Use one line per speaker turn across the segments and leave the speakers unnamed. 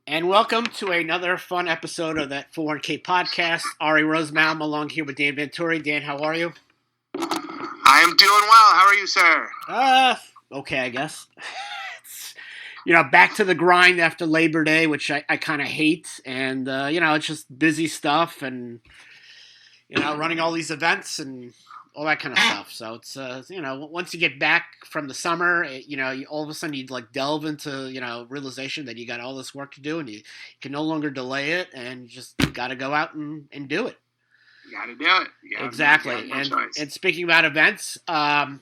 And welcome to another fun episode of that 401k podcast. Ary Rosenbaum along here with Dan Venturi. Dan, how are you?
I am doing well. How are you, sir?
Okay, I guess. Back to the grind after Labor Day, which I kind of hate. And, it's just busy stuff and, running all these events and all that kind of stuff. So it's, once you get back from the summer, all of a sudden you'd like delve into, realization that you got all this work to do and you can no longer delay it and you just got to go out and do it.
You got to do it.
Exactly. And speaking about events, by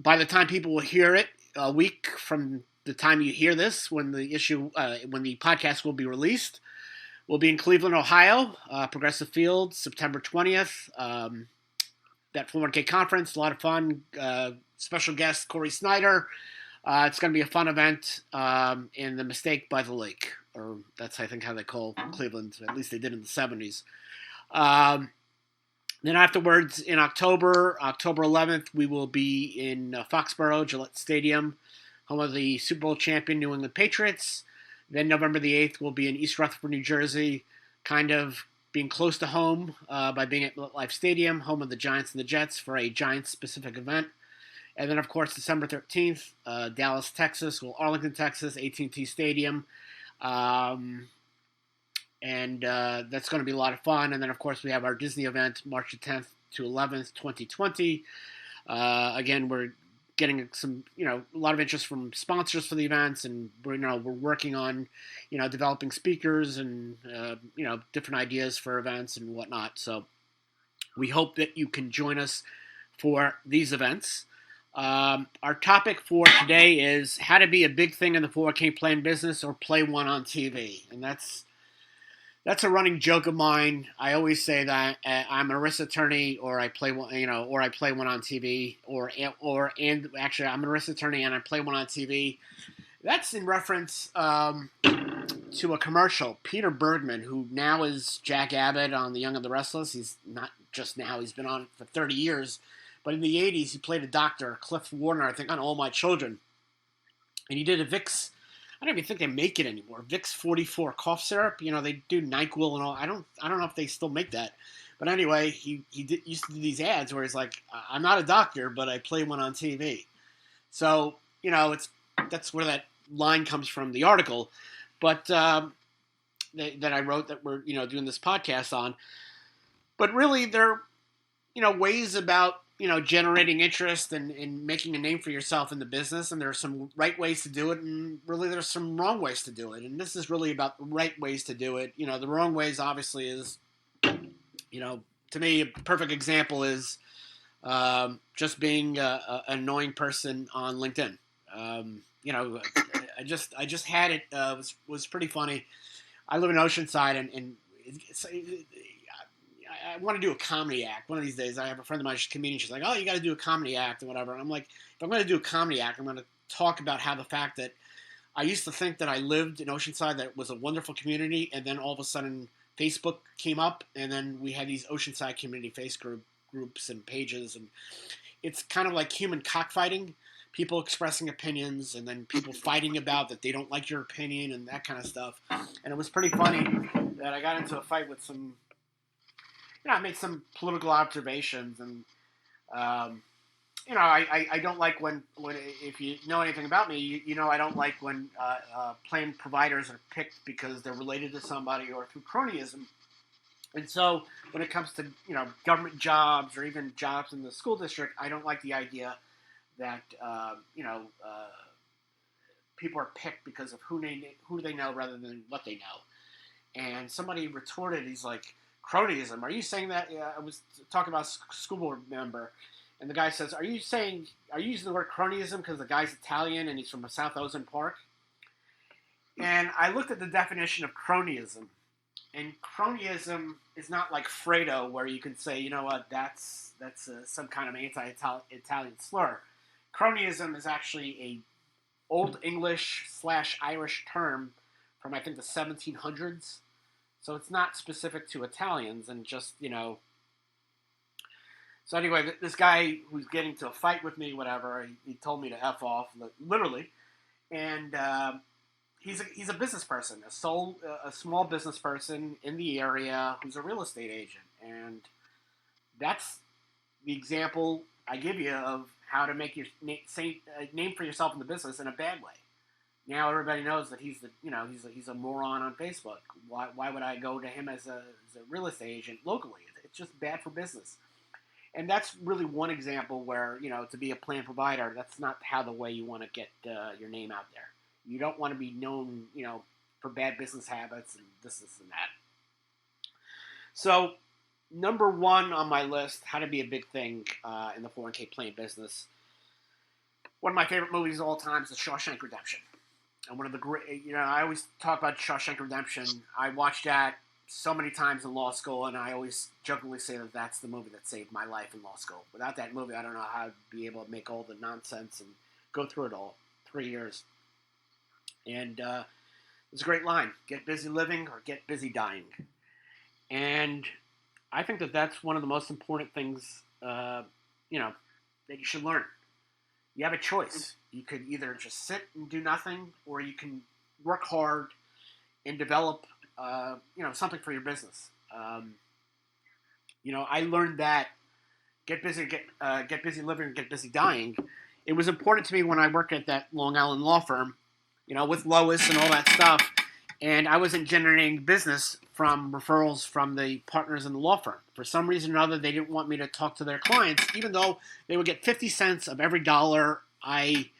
the time people will hear it, a week from the time you hear this, when the podcast will be released, we'll be in Cleveland, Ohio, Progressive Field, September 20th. That 401k conference, a lot of fun. Special guest Corey Snyder. It's going to be a fun event in the Mistake by the Lake, or that's I think how they call Cleveland. At least they did in the 70s. Then afterwards, in October 11th, we will be in Foxborough, Gillette Stadium, home of the Super Bowl champion New England Patriots. Then November the 8th, we'll be in East Rutherford, New Jersey, kind of being close to home by being at MetLife Stadium, home of the Giants and the Jets for a Giants-specific event. And then, of course, December 13th, Dallas, Texas, Arlington, Texas, AT&T Stadium. And that's going to be a lot of fun. And then, of course, we have our Disney event, March 10th to 11th, 2020. Again, we're getting a lot of interest from sponsors for the events, and we're working on, developing speakers and, different ideas for events and whatnot. So we hope that you can join us for these events. Our topic for today is how to be a big thing in the 401k plan business or play one on TV. And that's a running joke of mine. I always say that I'm a risk attorney, or I play one, or I play one on TV, and actually I'm a risk attorney and I play one on TV. That's in reference to a commercial. Peter Bergman, who now is Jack Abbott on The Young and the Restless. He's not just now; he's been on for 30 years. But in the 80s, he played a doctor, Cliff Warner, I think, on All My Children, and he did a Vicks. I don't even think they make it anymore. Vicks 44 cough syrup. They do NyQuil and all. I don't know if they still make that. But anyway, he used to do these ads where he's like, I'm not a doctor, but I play one on TV. So, that's where that line comes from, the article. But that I wrote that we're, doing this podcast on. But really, they're, ways about, generating interest and making a name for yourself in the business. And there are some right ways to do it, and really there's some wrong ways to do it. And this is really about the right ways to do it. The wrong ways obviously is, to me, a perfect example is just being an annoying person on LinkedIn. I just had it. Was pretty funny. I live in Oceanside, and I want to do a comedy act one of these days. I have a friend of mine, she's a comedian. She's like, "Oh, you got to do a comedy act and whatever." And I'm like, if I'm going to do a comedy act, I'm going to talk about how the fact that I used to think that I lived in Oceanside, that it was a wonderful community, and then all of a sudden Facebook came up, and then we had these Oceanside community Facebook groups and pages, and it's kind of like human cockfighting. People expressing opinions, and then people fighting about that they don't like your opinion and that kind of stuff. And it was pretty funny that I got into a fight with some. I made some political observations, and I don't like when if you know anything about me, I don't like when plan providers are picked because they're related to somebody or through cronyism. And so when it comes to government jobs or even jobs in the school district, I don't like the idea that people are picked because of who they know rather than what they know. And somebody retorted, he's like, cronyism. Are you saying that? I was talking about a school board member, and the guy says, are you using the word cronyism because the guy's Italian and he's from South Ozone Park? And I looked at the definition of cronyism, and cronyism is not like Fredo, where you can say, that's some kind of anti-Italian slur. Cronyism is actually a Old English / Irish term from, I think, the 1700s. So it's not specific to Italians, and just, So anyway, this guy who's getting to a fight with me, whatever, he told me to F off, literally. And he's a business person, a small business person in the area who's a real estate agent, and that's the example I give you of how to make your name for yourself in the business in a bad way. Now everybody knows that he's a moron on Facebook. Why would I go to him as a real estate agent locally? It's just bad for business. And that's really one example where, to be a plan provider, that's not how the way you want to get your name out there. You don't want to be known, for bad business habits and this and that. So, number one on my list, how to be a big thing in the 401k plan business. One of my favorite movies of all time is The Shawshank Redemption. And one of the great, I always talk about Shawshank Redemption. I watched that so many times in law school, and I always jokingly say that that's the movie that saved my life in law school. Without that movie, I don't know how I'd be able to make all the nonsense and go through it all. 3 years. And it's a great line. Get busy living or get busy dying. And I think that that's one of the most important things, that you should learn. You have a choice. You could either just sit and do nothing, or you can work hard and develop, something for your business. I learned that get busy living, get busy dying. It was important to me when I worked at that Long Island law firm, with Lois and all that stuff. And I wasn't generating business from referrals from the partners in the law firm. For some reason or other, they didn't want me to talk to their clients, even though they would get 50 cents of every dollar I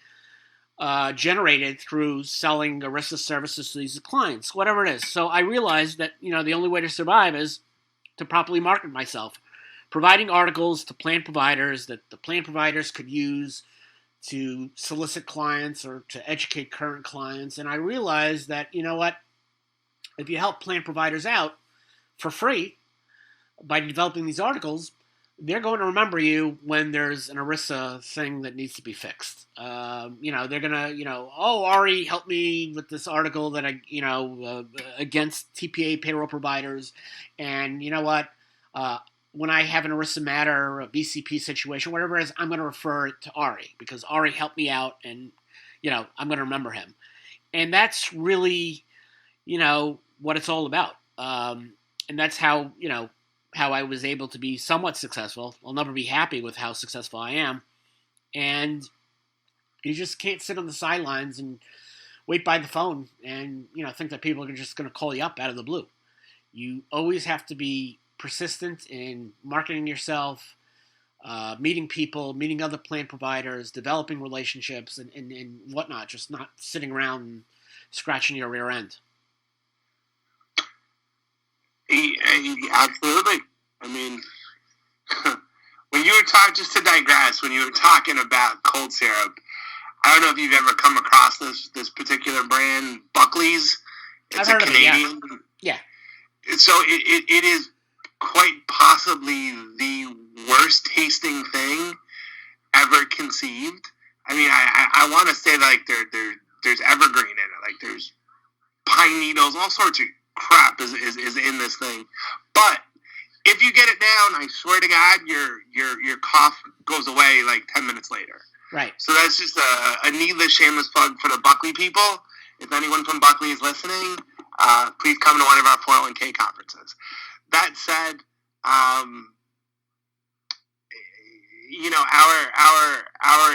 generated through selling ERISA services to these clients, whatever it is. So I realized that, the only way to survive is to properly market myself, providing articles to plan providers that the plan providers could use to solicit clients or to educate current clients. And I realized that, if you help plan providers out for free by developing these articles, they're going to remember you when there's an ERISA thing that needs to be fixed. They're going to, Ary helped me with this article that against TPA payroll providers. And you know what? When I have an ERISA matter or a BCP situation, whatever it is, I'm going to refer it to Ary because Ary helped me out and, I'm going to remember him. And that's really, what it's all about. And that's how I was able to be somewhat successful. I'll never be happy with how successful I am. And you just can't sit on the sidelines and wait by the phone and, think that people are just going to call you up out of the blue. You always have to be persistent in marketing yourself, meeting people, meeting other plan providers, developing relationships and whatnot, just not sitting around and scratching your rear end.
Absolutely. I mean, when you were talking, just to digress, when you were talking about cold syrup, I don't know if you've ever come across this particular brand, Buckley's. It's a Canadian.
Yeah.
So it is quite possibly the worst tasting thing ever conceived. I mean, I want to say like there's evergreen in it, like there's pine needles, all sorts of crap is in this thing. But if you get it down, I swear to God, your cough goes away like 10 minutes later.
Right.
So that's just a needless shameless plug for the Buckley people. If anyone from Buckley is listening, please come to one of our 401k conferences. That said, our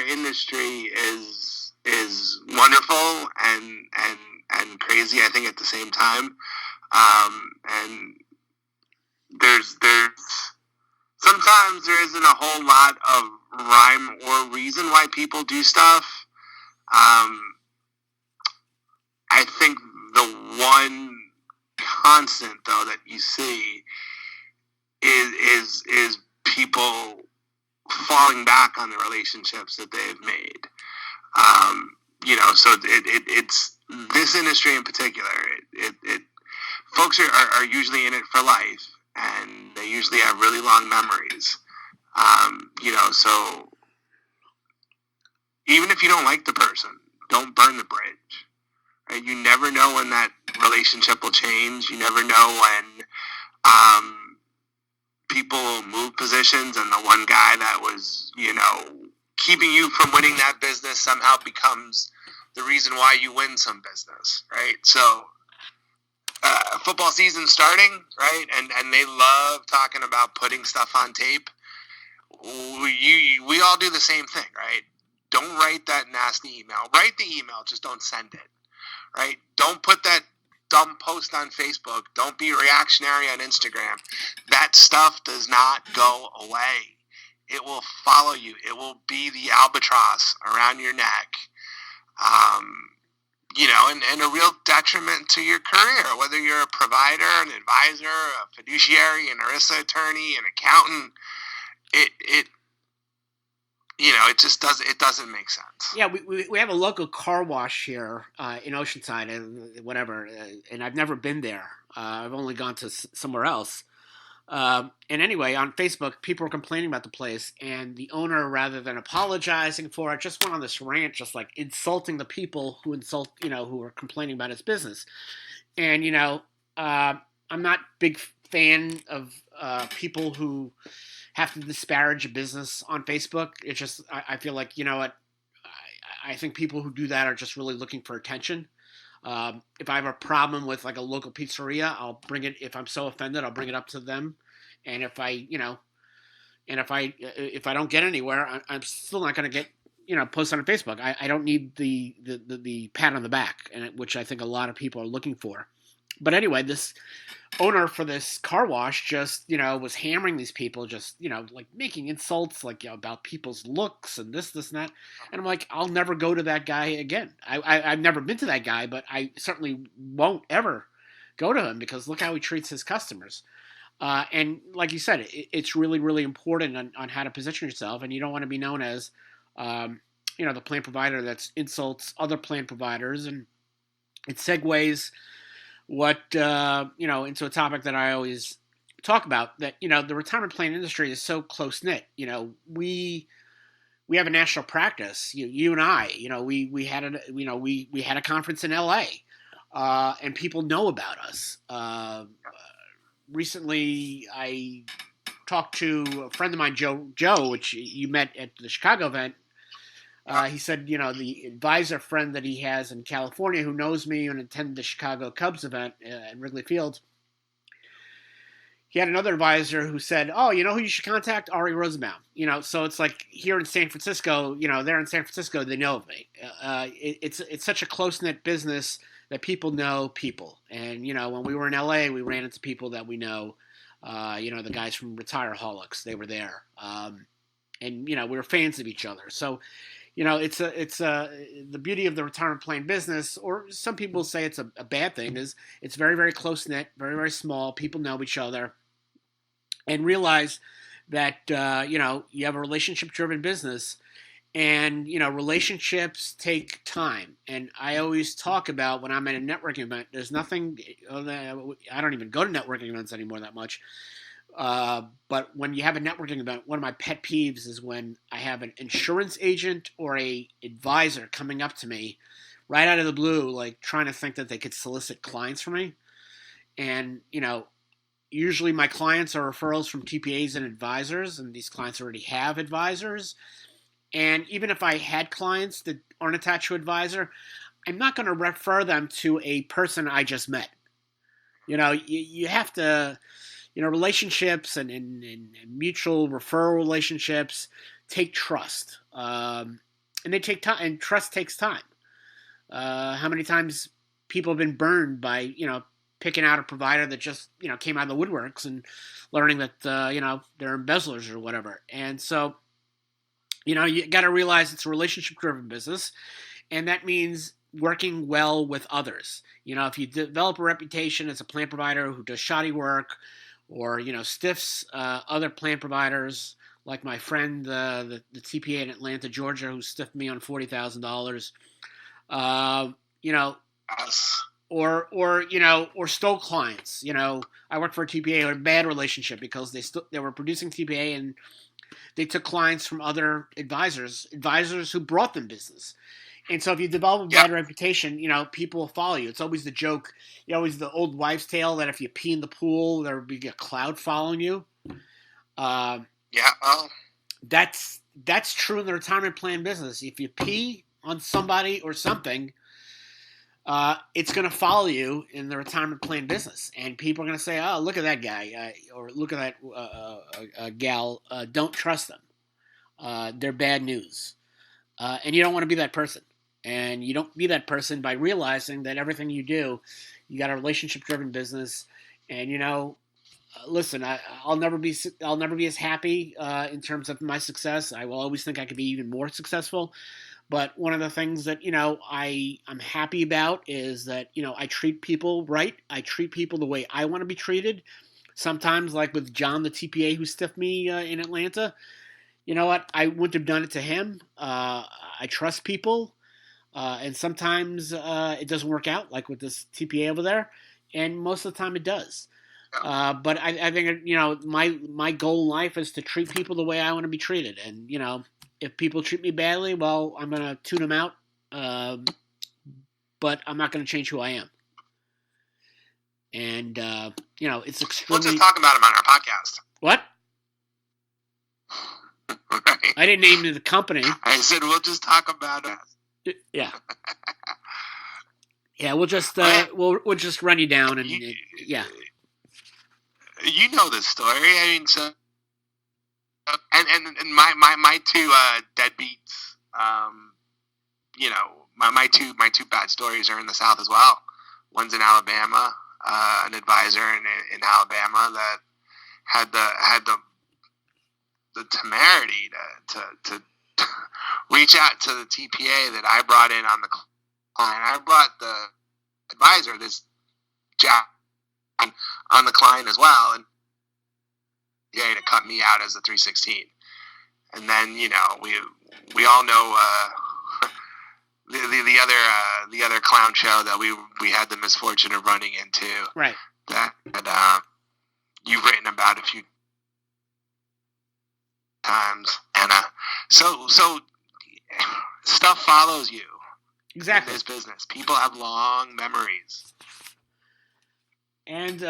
industry is wonderful and crazy, I think, at the same time. And there's sometimes there isn't a whole lot of rhyme or reason why people do stuff. I think the one constant though that you see is people falling back on the relationships that they've made. So it's this industry in particular. Folks are usually in it for life, and they usually have really long memories. So even if you don't like the person, don't burn the bridge. Right? You never know when that relationship will change. You never know when people move positions, and the one guy that was, keeping you from winning that business somehow becomes the reason why you win some business, right? So football season starting, right? And they love talking about putting stuff on tape. We all do the same thing, right? Don't write that nasty email. Write the email, just don't send it, right? Don't put that dumb post on Facebook. Don't be reactionary on Instagram. That stuff does not go away. It will follow you. It will be the albatross around your neck. And a real detriment to your career, whether you're a provider, an advisor, a fiduciary, an ERISA attorney, an accountant. It just doesn't make sense.
Yeah, we have a local car wash here in Oceanside and whatever, and I've never been there. I've only gone to somewhere else. And anyway, on Facebook, people were complaining about the place, and the owner, rather than apologizing for it, just went on this rant, just like insulting the people who were complaining about his business. And I'm not big fan of people who have to disparage a business on Facebook. It's just I feel like I think people who do that are just really looking for attention. If I have a problem with like a local pizzeria, I'll bring it. If I'm so offended, I'll bring it up to them. And if I don't get anywhere, I'm still not going to get post on Facebook. I don't need the pat on the back, which I think a lot of people are looking for. But anyway, this owner for this car wash just was hammering these people, just like making insults like about people's looks and this and that. And I'm like, I'll never go to that guy again. I've never been to that guy, but I certainly won't ever go to him because look how he treats his customers. And like you said, it's really, really important on how to position yourself, and you don't want to be known as the plan provider that insults other plan providers. And it segues into a topic that I always talk about, that the retirement plan industry is so close knit. We have a national practice. You and I, we had a conference in L.A. And people know about us. Recently, I talked to a friend of mine, Joe, which you met at the Chicago event. He said, the advisor friend that he has in California who knows me and attended the Chicago Cubs event at Wrigley Field, he had another advisor who said, oh, you know who you should contact? Ary Rosenbaum. So it's like here in San Francisco, they're in San Francisco, they know of me. It's such a close-knit business that people know people. And, when we were in L.A., we ran into people that we know, the guys from Retireaholics, they were there. And, we were fans of each other. So, it's the beauty of the retirement plan business, or some people say it's a bad thing, is it's very, very close-knit, very, very small. People know each other and realize that, you have a relationship-driven business. And, relationships take time. And I always talk about when I'm at a networking event, there's nothing, I don't even go to networking events anymore that much. But when you have a networking event, one of my pet peeves is when I have an insurance agent or a advisor coming up to me right out of the blue, like trying to think that they could solicit clients for me. And, usually my clients are referrals from TPAs and advisors, and these clients already have advisors. And even if I had clients that aren't attached to advisor, I'm not going to refer them to a person I just met. You have to, relationships and mutual referral relationships take trust. And they take time, and trust takes time. How many times people have been burned by, picking out a provider that just, came out of the woodworks and learning that, they're embezzlers or whatever. And so, you got to realize it's a relationship-driven business, and that means working well with others. If you develop a reputation as a plan provider who does shoddy work, or stiffs other plan providers, like my friend, the TPA in Atlanta, Georgia, who stiffed me on $40,000, or stole clients. I worked for a TPA who had a bad relationship because they were producing TPA and they took clients from other advisors who brought them business. And so if you develop a bad reputation, people will follow you. It's always the joke, always the old wives' tale that if you pee in the pool, there will be a cloud following you. That's true in the retirement plan business. If you pee on somebody or something, it's going to follow you in the retirement plan business. And people are going to say, oh, look at that guy, or look at that gal. Don't trust them. They're bad news. And you don't want to be that person. And you don't be that person by realizing that everything you do, you got a relationship-driven business. And, listen, I'll never be as happy in terms of my success. I will always think I could be even more successful. But one of the things that, I'm happy about is that, I treat people right. I treat people the way I want to be treated. Sometimes, like with John, the TPA who stiffed me in Atlanta, you know what? I wouldn't have done it to him. I trust people. And sometimes it doesn't work out, like with this TPA over there. And most of the time it does. But I think, my goal in life is to treat people the way I want to be treated. And, if people treat me badly, well, I'm going to tune them out. But I'm not going to change who I am. And, it's extremely...
We'll just talk about him on our podcast.
What?
Right.
I didn't name the company.
I said we'll just talk about it.
Yeah. Yeah, we'll just we'll just run you down and yeah.
You know this story. I mean, so and my two deadbeats. My two bad stories are in the South as well. One's in Alabama, an advisor in Alabama that had the temerity to reach out to the TPA that I brought in on the client. I brought the advisor, this Jack, on the client as well, and to cut me out as a 316. And then we all know the other clown show that we had the misfortune of running into.
Right.
That you've written about a few times, and so stuff follows you.
Exactly.
In this business, people have long memories.
And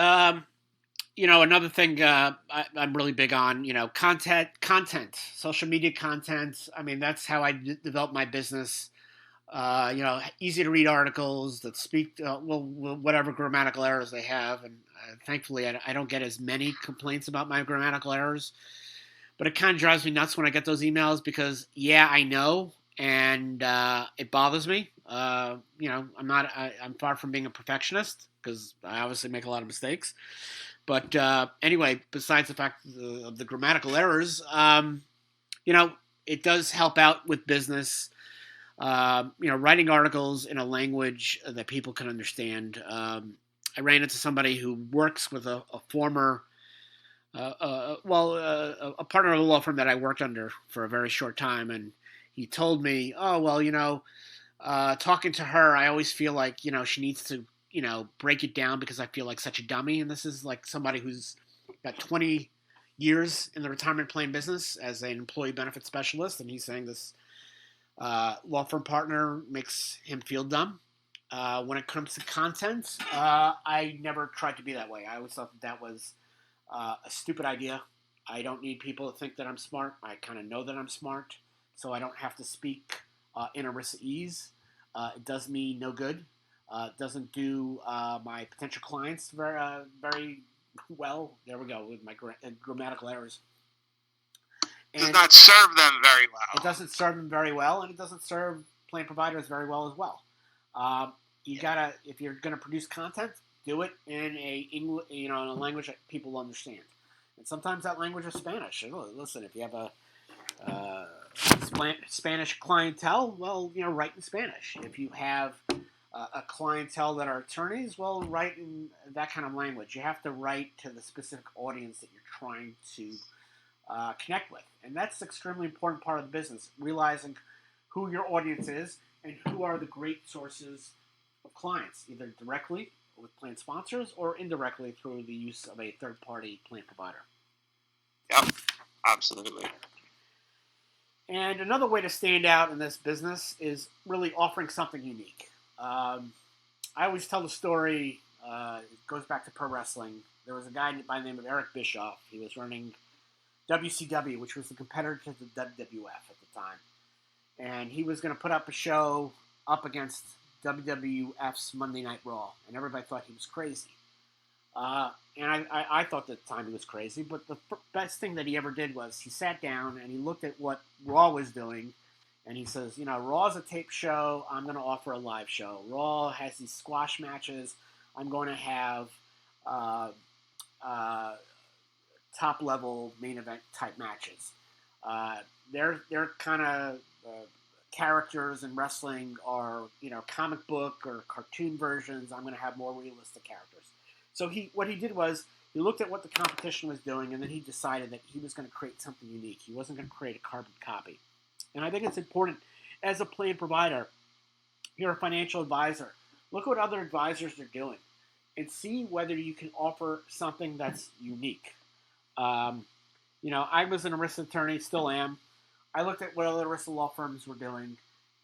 another thing I'm really big on, content, social media content. I mean, that's how I develop my business. Easy to read articles that speak whatever grammatical errors they have, and thankfully I don't get as many complaints about my grammatical errors. But it kind of drives me nuts when I get those emails because, I know, and it bothers me. I'm far from being a perfectionist because I obviously make a lot of mistakes. But anyway, besides the fact of the grammatical errors, it does help out with business. Writing articles in a language that people can understand. I ran into somebody who works with a former... a partner of a law firm that I worked under for a very short time, and he told me, talking to her, I always feel like, she needs to, break it down because I feel like such a dummy, and this is like somebody who's got 20 years in the retirement plan business as an employee benefit specialist, and he's saying this law firm partner makes him feel dumb. When it comes to content, I never tried to be that way. I always thought that was a stupid idea. I don't need people to think that I'm smart. I kind of know that I'm smart, so I don't have to speak in ERISA ease. It does me no good. It doesn't do my potential clients very well. There we go with my grammatical errors.
And does not serve them very well.
It doesn't serve them very well, and it doesn't serve plan providers very well as well. You gotta, if you're going to produce content, do it in in a language that people understand. And sometimes that language is Spanish. Listen, if you have a Spanish clientele, well, write in Spanish. If you have a clientele that are attorneys, well, write in that kind of language. You have to write to the specific audience that you're trying to connect with. And that's an extremely important part of the business, realizing who your audience is and who are the great sources of clients, either directly with plan sponsors or indirectly through the use of a third-party plan provider.
Yep, absolutely.
And another way to stand out in this business is really offering something unique. I always tell the story, it goes back to pro wrestling. There was a guy by the name of Eric Bischoff. He was running WCW, which was the competitor to the WWF at the time. and he was going to put up a show up against WWF's Monday Night Raw, and everybody thought he was crazy. And I thought at the time he was crazy, but the best thing that he ever did was he sat down and he looked at what Raw was doing, and he says, Raw's a tape show. I'm going to offer a live show. Raw has these squash matches. I'm going to have top level main event type matches. They're kind of characters in wrestling are comic book or cartoon versions. I'm going to have more realistic characters. So what he did was he looked at what the competition was doing, and then he decided that he was going to create something unique. He wasn't going to create a carbon copy. And I think it's important as a plan provider, you're a financial advisor. Look at what other advisors are doing and see whether you can offer something that's unique. I was an ERISA attorney, still am. I looked at what other ERISA law firms were doing,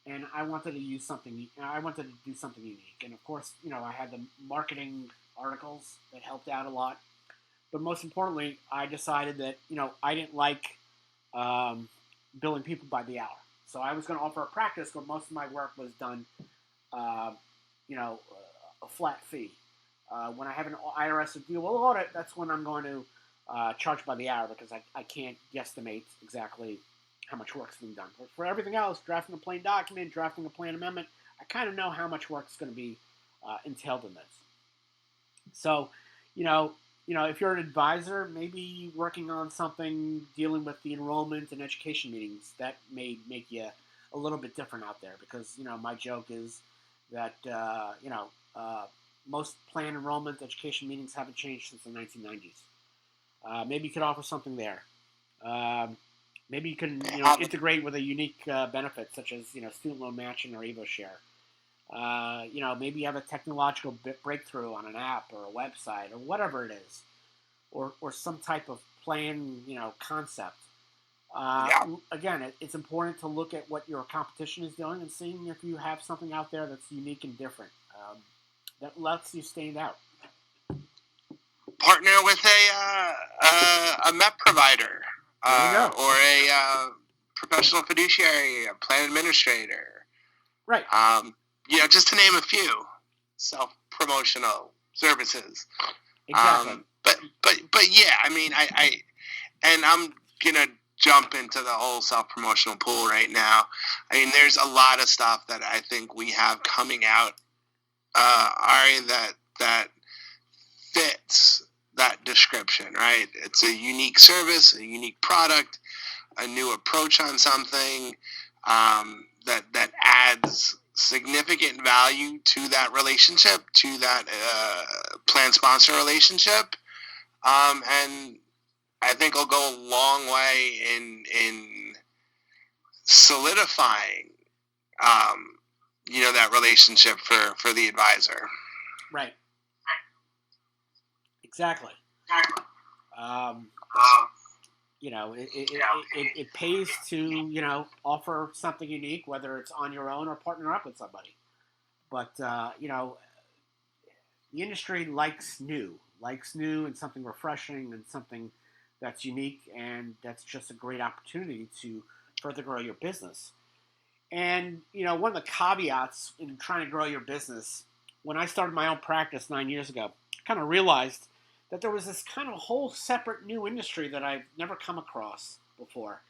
and I wanted to do something unique. And of course, I had the marketing articles that helped out a lot. But most importantly, I decided that I didn't like billing people by the hour. So I was going to offer a practice where most of my work was done, a flat fee. When I have an IRS review audit, that's when I'm going to charge by the hour because I can't guesstimate exactly how much work's being done. But for everything else, drafting a plain document, drafting a plan amendment, I kind of know how much work's going to be entailed in this. So, if you're an advisor, maybe working on something dealing with the enrollment and education meetings, that may make you a little bit different out there because, my joke is that, most plan enrollment education meetings haven't changed since the 1990s. Maybe you could offer something there. Maybe you can, integrate with a unique benefit such as, student loan matching or Evo Share. Maybe you have a technological breakthrough on an app or a website or whatever it is, or some type of plan, concept. Again, it's important to look at what your competition is doing and seeing if you have something out there that's unique and different that lets you stand out.
Partner with a MEP provider or a professional fiduciary, a plan administrator.
Right.
Just to name a few self-promotional services.
Exactly.
But yeah, I mean, I'm gonna jump into the whole self-promotional pool right now. I mean, there's a lot of stuff that I think we have coming out, Ary, that fits that description, right? It's a unique service, a unique product, a new approach on something that adds significant value to that relationship, to that plan sponsor relationship, and I think it'll go a long way in solidifying, that relationship for the advisor.
Right. Exactly. It pays to, offer something unique, whether it's on your own or partner up with somebody. But, the industry likes new and something refreshing and something that's unique, and that's just a great opportunity to further grow your business. And, one of the caveats in trying to grow your business, when I started my own practice 9 years ago, I kind of realized that there was this kind of whole separate new industry that I've never come across before.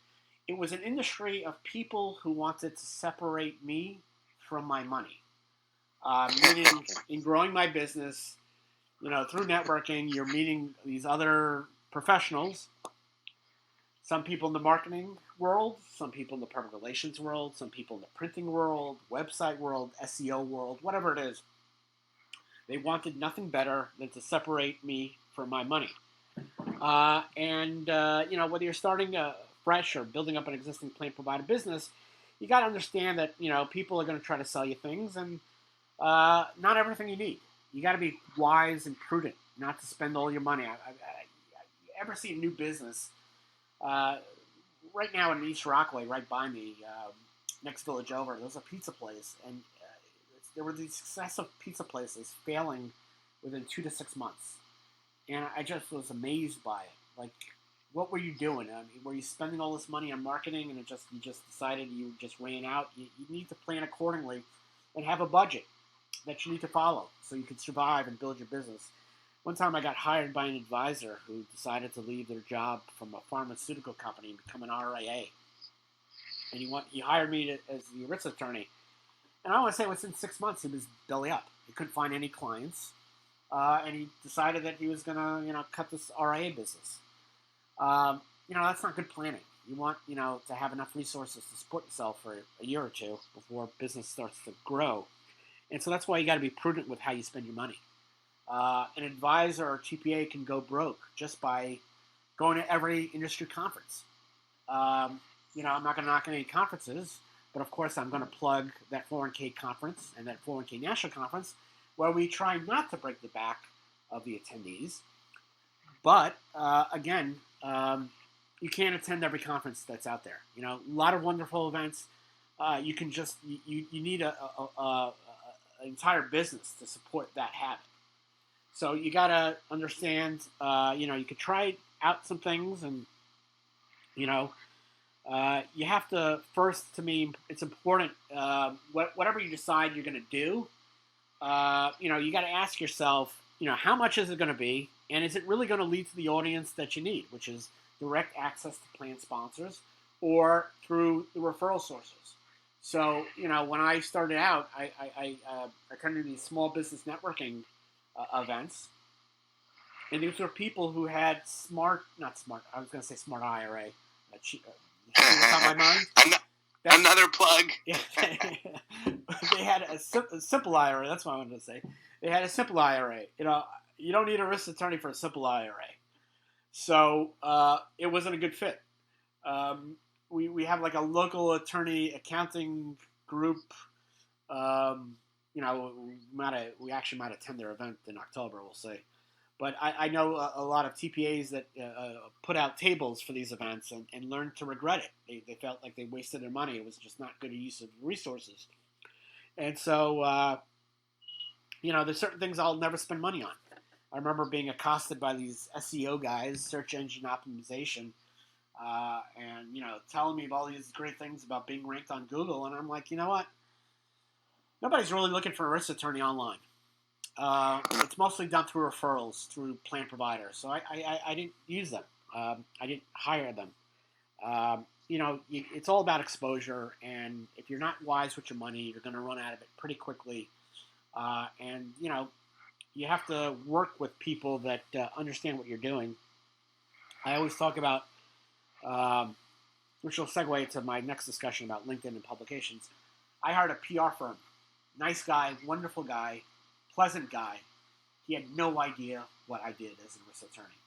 It was an industry of people who wanted to separate me from my money. Meaning, in growing my business, through networking, you're meeting these other professionals. Some people in the marketing world, some people in the public relations world, some people in the printing world, website world, SEO world, whatever it is. They wanted nothing better than to separate me from my money. Whether you're starting fresh or building up an existing plan provider business, you got to understand that, people are going to try to sell you things, and not everything you need. You got to be wise and prudent, not to spend all your money. I ever see a new business right now in East Rockaway, right by me, next village over, there's a pizza place, and there were these successive pizza places failing within 2 to 6 months. And I just was amazed by it. Like, what were you doing? I mean, were you spending all this money on marketing and you just decided you just ran out? You need to plan accordingly and have a budget that you need to follow so you can survive and build your business. One time I got hired by an advisor who decided to leave their job from a pharmaceutical company and become an RIA. And he hired me as the ERISA attorney. And I want to say within 6 months he was belly up. He couldn't find any clients. And he decided that he was going to, cut this RIA business. That's not good planning. You want, to have enough resources to support yourself for a year or two before business starts to grow. And so that's why you got to be prudent with how you spend your money. An advisor or TPA can go broke just by going to every industry conference. I'm not going to knock any conferences, but of course I'm going to plug that 401k conference and that 401k national conference where we try not to break the back of the attendees. But again, you can't attend every conference that's out there. A lot of wonderful events. You can just you need an entire business to support that habit. So you got to understand. You could try out some things, and you have to first. To me, it's important. Whatever you decide you're going to do, you got to ask yourself, how much is it going to be, and is it really going to lead to the audience that you need, which is direct access to plan sponsors or through the referral sources. So, when I started out, I attended these small business networking events, and these were people who had smart IRA. What's on my mind?
Another plug.
Yeah, they had a simple IRA. That's what I wanted to say. They had a simple IRA. You don't need a risk attorney for a simple IRA. So it wasn't a good fit. We have like a local attorney accounting group. We actually might attend their event in October. We'll see. But I know a lot of TPAs that put out tables for these events and learned to regret it. They felt like they wasted their money. It was just not good use of resources. And so, there's certain things I'll never spend money on. I remember being accosted by these SEO guys, search engine optimization, and telling me all these great things about being ranked on Google, and I'm like, you know what? Nobody's really looking for a risk attorney online. It's mostly done through referrals, through plan providers. So I didn't use them. I didn't hire them. It's all about exposure, and if you're not wise with your money, you're going to run out of it pretty quickly. You have to work with people that understand what you're doing. I always talk about, which will segue to my next discussion about LinkedIn and publications. I hired a PR firm. Nice guy, wonderful guy, pleasant guy. He had no idea what I did as a risk attorney.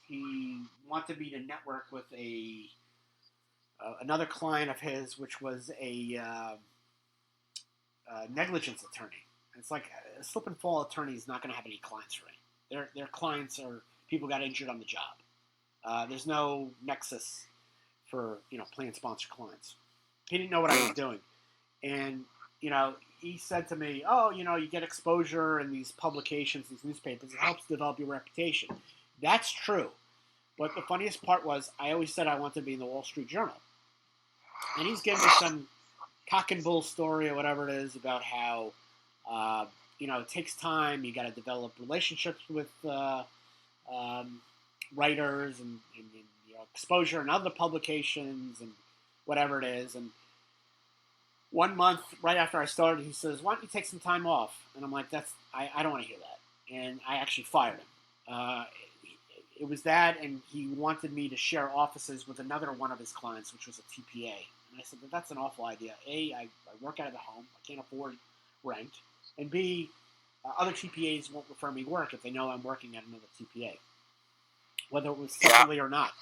He wanted me to network with another client of his, which was a negligence attorney. It's like a slip and fall attorney is not going to have any clients for me. Their clients are people got injured on the job. There's no nexus for plan sponsor clients. He didn't know what I was doing, and he said to me, "Oh, you get exposure in these publications, these newspapers. It helps develop your reputation." That's true, but the funniest part was I always said I wanted to be in the Wall Street Journal, and he's giving me some cock and bull story or whatever it is about how it takes time. You got to develop relationships with writers and exposure in other publications and whatever it is. And 1 month right after I started, he says, "Why don't you take some time off?" And I'm like, I don't want to hear that. And I actually fired him. It was that, and he wanted me to share offices with another one of his clients, which was a TPA. And I said, that's an awful idea. A, I work out of the home. I can't afford rent. And B, other TPAs won't refer me work if they know I'm working at another TPA, whether it was separately or not.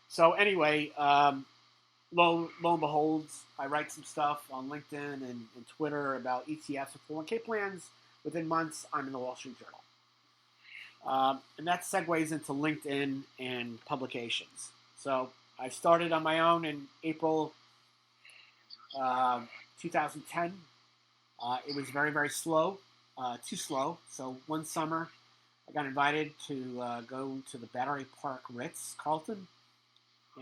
So anyway, lo and behold, I write some stuff on LinkedIn and Twitter about ETFs and 401k plans. Within months, I'm in the Wall Street Journal. And that segues into LinkedIn and publications. So I started on my own in April 2010. It was very, very slow, too slow. So one summer, I got invited to go to the Battery Park Ritz Carlton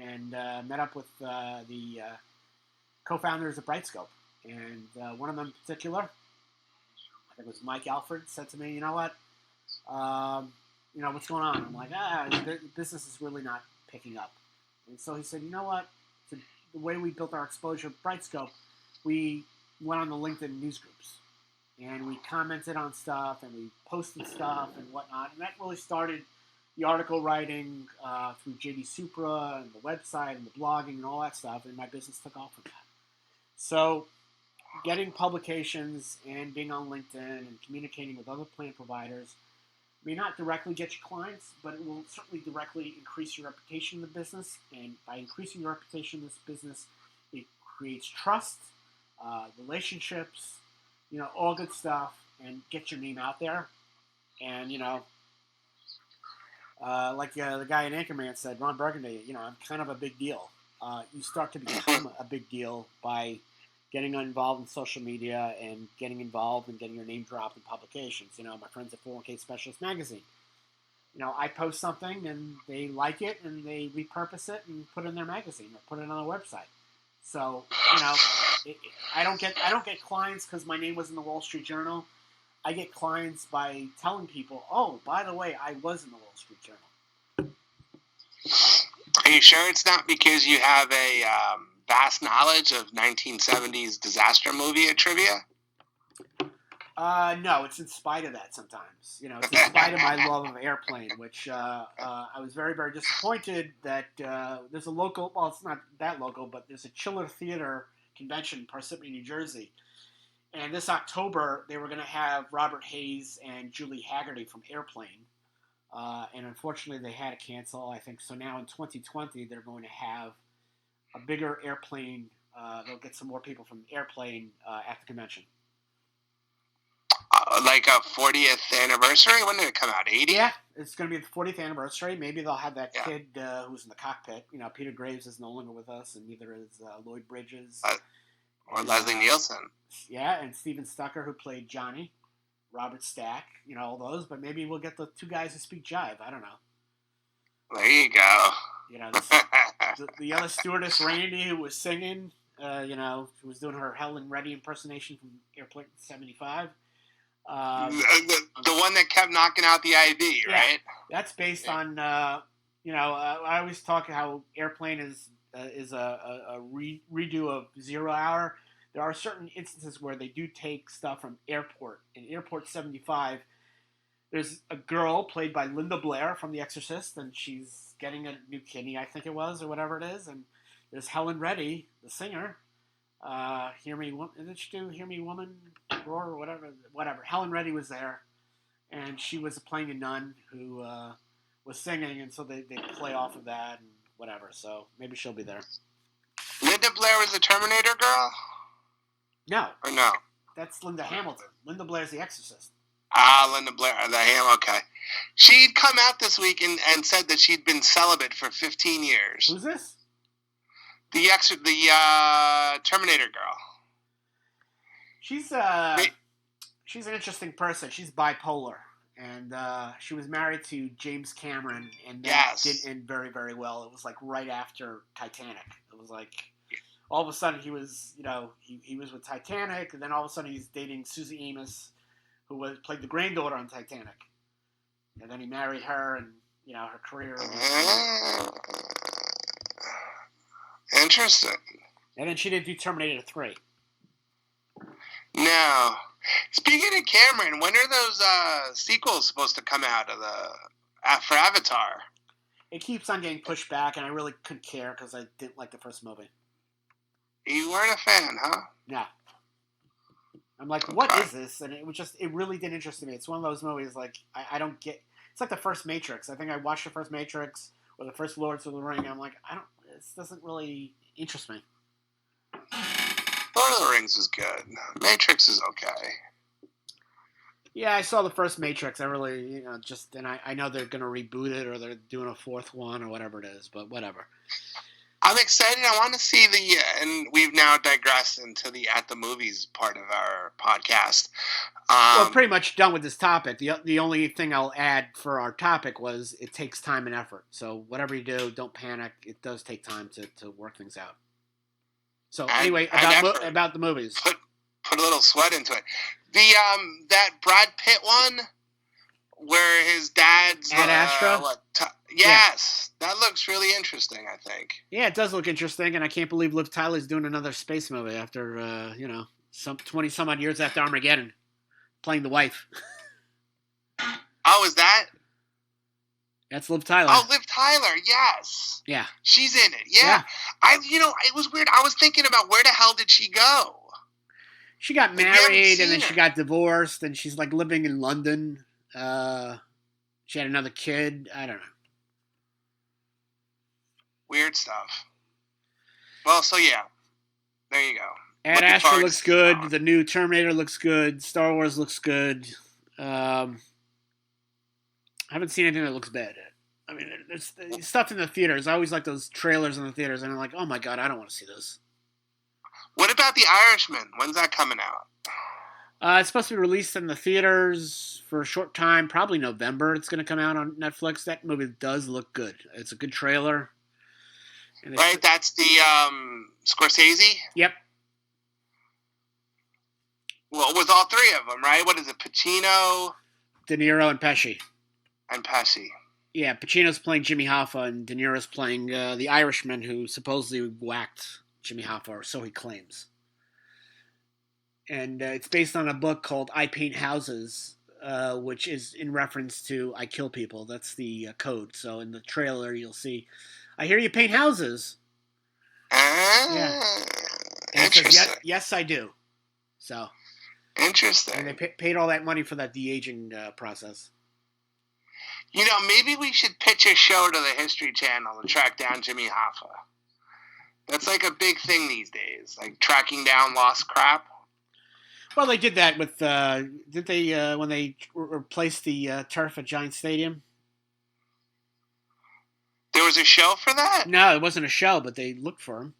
and met up with the co-founders of Brightscope. And one of them in particular, I think it was Mike Alfred, said to me, "You know what? What's going on?" I'm like, the business is really not picking up. And so he said, "You know what? The way we built our exposure at Brightscope, we went on the LinkedIn news groups. And we commented on stuff, and we posted stuff and whatnot. And that really started the article writing through JD Supra and the website and the blogging and all that stuff. And my business took off from that. So getting publications and being on LinkedIn and communicating with other plan providers may not directly get you clients, but it will certainly directly increase your reputation in the business. And by increasing your reputation in this business, it creates trust, relationships, all good stuff, and get your name out there. And, like the guy in Anchorman said, Ron Burgundy, I'm kind of a big deal. You start to become a big deal by getting involved in social media and getting involved and getting your name dropped in publications. My friends at 401k Specialist Magazine. I post something and they like it and they repurpose it and put it in their magazine or put it on their website. So, I don't get clients because my name was in the Wall Street Journal. I get clients by telling people, "Oh, by the way, I was in the Wall Street Journal."
Are you sure it's not because you have a vast knowledge of 1970s disaster movie trivia?
No, it's in spite of that sometimes. It's in spite of my love of Airplane, which I was very, very disappointed that there's a local, well, it's not that local, but there's a Chiller Theater convention in Parsippany, New Jersey. And this October, they were going to have Robert Hayes and Julie Haggerty from Airplane. And unfortunately, they had to cancel, I think. So now in 2020, they're going to have a bigger Airplane. They'll get some more people from Airplane at the convention.
Like a 40th anniversary? When did it come out? 80?
Yeah, it's going to be the 40th anniversary. Maybe they'll have that kid who's in the cockpit. Peter Graves is no longer with us, and neither is Lloyd Bridges.
Or Leslie Nielsen.
Yeah, and Steven Stucker, who played Johnny. Robert Stack, all those. But maybe we'll get the two guys who speak jive. I don't know.
There you go.
The other stewardess, Randy, who was singing, who was doing her Helen Reddy impersonation from Airplane 75.
The one that kept knocking out the IV, right?
That's based on, I always talk how Airplane is a redo of 0 Hour. There are certain instances where they do take stuff from Airport. In Airport 75, there's a girl played by Linda Blair from The Exorcist, and she's getting a new kidney, I think it was, or whatever it is. And there's Helen Reddy, the singer. Hear Me, did she do Hear Me Woman, Roar, or whatever. Helen Reddy was there, and she was playing a nun who was singing, and so they play off of that and whatever. So maybe she'll be there.
Linda Blair was the Terminator girl?
No.
Or no?
That's Linda Hamilton. Linda Blair's The Exorcist.
Linda Blair, okay. She'd come out this week and said that she'd been celibate for 15 years.
Who's this?
The Terminator girl.
She's an interesting person. She's bipolar, and she was married to James Cameron, and that didn't end very, very well. It was like right after Titanic. It was like all of a sudden he was, he was with Titanic, and then all of a sudden he's dating Susie Amos, who played the granddaughter on Titanic, and then he married her, and her career.
Interesting.
And then she did do Terminator 3.
No. Speaking of Cameron, when are those sequels supposed to come out for Avatar?
It keeps on getting pushed back, and I really couldn't care because I didn't like the first movie.
You weren't a fan, huh?
No. I'm like, what is this? And it really didn't interest me. It's one of those movies like I don't get. It's like the first Matrix. I think I watched the first Matrix or the first Lords of the Ring. And I'm like, this doesn't really interest me.
Lord of the Rings is good. Matrix is okay.
Yeah, I saw the first Matrix. I really, and I know they're going to reboot it or they're doing a fourth one or whatever it is, but whatever.
I'm excited. I want to see and we've now digressed into the At the Movies part of our podcast.
We're pretty much done with this topic. The only thing I'll add for our topic was it takes time and effort. So whatever you do, don't panic. It does take time to work things out. So anyway, about the movies.
Put a little sweat into it. The that Brad Pitt one where his dad's
Ad Astra.
Yes, that looks really interesting. I think.
Yeah, it does look interesting, and I can't believe Liv Tyler's doing another space movie after some 20 some odd years after Armageddon, playing the wife.
Oh, is that?
That's Liv Tyler.
Oh, Liv Tyler, yes.
Yeah.
She's in it. Yeah. It was weird. I was thinking about where the hell did she go?
She got married and then she got divorced and she's like living in London. She had another kid. I don't know.
Weird stuff. Well, so yeah. There you go.
Ad Astra looks good. The new Terminator looks good. Star Wars looks good. I haven't seen anything that looks bad. I mean, there's stuff in the theaters. I always like those trailers in the theaters, and I'm like, oh my god, I don't want to see this.
What about The Irishman? When's that coming out?
It's supposed to be released in the theaters for a short time, probably November. It's going to come out on Netflix. That movie does look good. It's a good trailer.
Right, that's the Scorsese?
Yep.
Well, with all three of them, right? What is it, Pacino?
De Niro and Pesci.
And Pesci.
Yeah, Pacino's playing Jimmy Hoffa, and De Niro's playing the Irishman who supposedly whacked Jimmy Hoffa, or so he claims. And it's based on a book called I Paint Houses, which is in reference to I Kill People. That's the code. So in the trailer, you'll see, I hear you paint houses. Yeah.
Interesting.
Yes, I do. So.
Interesting.
And they paid all that money for that de-aging process.
You know, maybe we should pitch a show to the History Channel to track down Jimmy Hoffa. That's like a big thing these days, like tracking down lost crap.
Well, they did that with, did they, when they replaced the turf at Giant Stadium?
There was a show for that?
No, it wasn't a show, but they looked for him.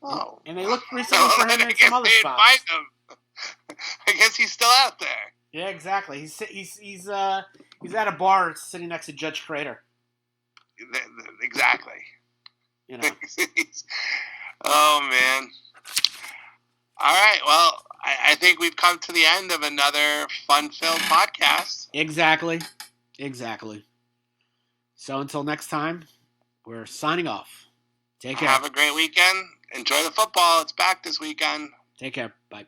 Oh.
And they looked recently for him in some other spots.
Find him. I guess he's still out there.
Yeah, exactly. He's at a bar sitting next to Judge Crater.
Exactly.
You know.
Oh man. All right. Well, I think we've come to the end of another fun-filled podcast.
Exactly. So until next time, we're signing off. Take care.
Have a great weekend. Enjoy the football. It's back this weekend.
Take care. Bye.